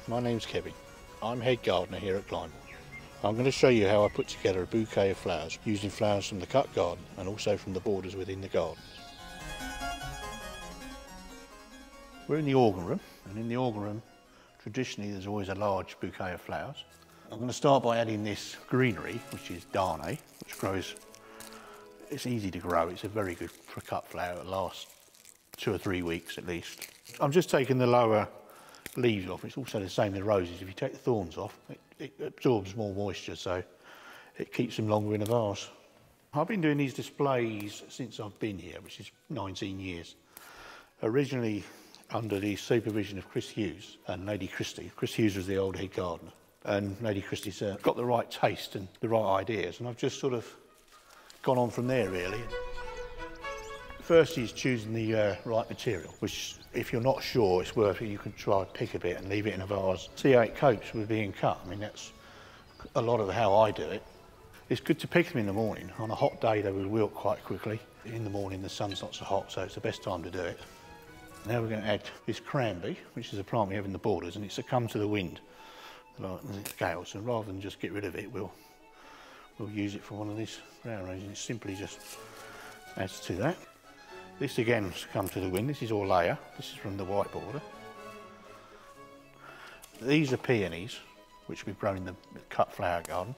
my name's Kevin. I'm head gardener here at Glyndebourne. I'm going to show you how I put together a bouquet of flowers using flowers from the cut garden and also from the borders within the gardens. We're in the organ room, and in the organ room traditionally there's always a large bouquet of flowers. I'm going to start by adding this greenery, which is darnay, which grows, it's easy to grow, it's a very good for cut flower, it lasts 2 or 3 weeks at least. I'm just taking the lower leaves off. It's also the same with roses. If you take the thorns off, it absorbs more moisture, so it keeps them longer in a vase. I've been doing these displays since I've been here, which is 19 years. Originally under the supervision of Chris Hughes and Lady Christie. Chris Hughes was the old head gardener, and Lady Christie's got the right taste and the right ideas, and I've just sort of gone on from there really. First is choosing the right material, which if you're not sure it's worth it, you can try pick a bit and leave it in a vase. See how it copes with being cut. I mean, that's a lot of how I do it. It's good to pick them in the morning. On a hot day, they will wilt quite quickly. In the morning, the sun's not so hot, so it's the best time to do it. Now we're going to add this cranberry, which is a plant we have in the borders, and it's succumbed to the wind, like the gales. So rather than just get rid of it, we'll use it for one of these ground roses. It simply just adds to that. This again succumbed to the wind. This is all layer. This is from the white border. These are peonies, which we've grown in the cut flower garden,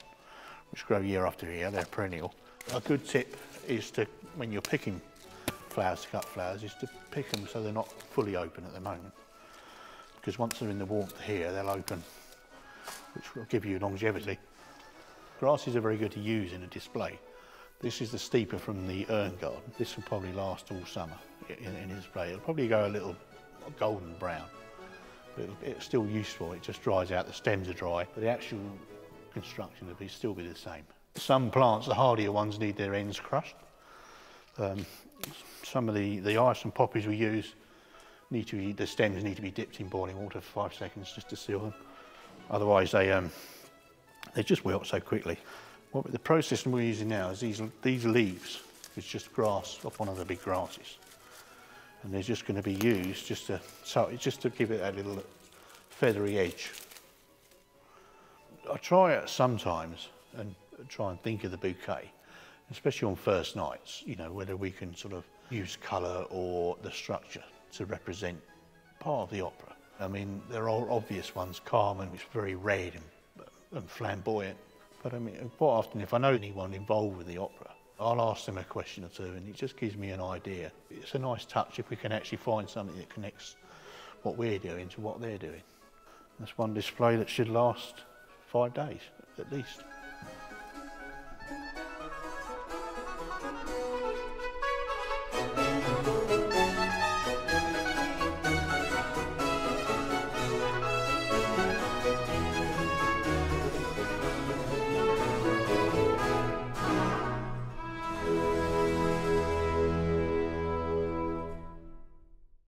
which grow year after year. They're perennial. A good tip is to, when you're picking flowers to cut flowers, is to pick them so they're not fully open at the moment. Because once they're in the warmth here, they'll open, which will give you longevity. Grasses are very good to use in a display. This is the steeper from the urn garden. This will probably last all summer in a display. It'll probably go a little golden brown, but it's still useful. It just dries out, the stems are dry, but the actual construction will still be the same. Some plants, the hardier ones, need their ends crushed. Some of the iris and poppies we use, the stems need to be dipped in boiling water for 5 seconds just to seal them. Otherwise they just wilt so quickly. The process we're using now is these leaves, it's just grass off one of the big grasses, and they're just going to be used just to give it that little feathery edge. I try it sometimes and try and think of the bouquet, especially on first nights, you know, whether we can sort of use colour or the structure to represent part of the opera. I mean, there are obvious ones, Carmen, which is very red and flamboyant. But I mean, quite often, if I know anyone involved with the opera, I'll ask them a question or two, and it just gives me an idea. It's a nice touch if we can actually find something that connects what we're doing to what they're doing. That's one display that should last 5 days, at least.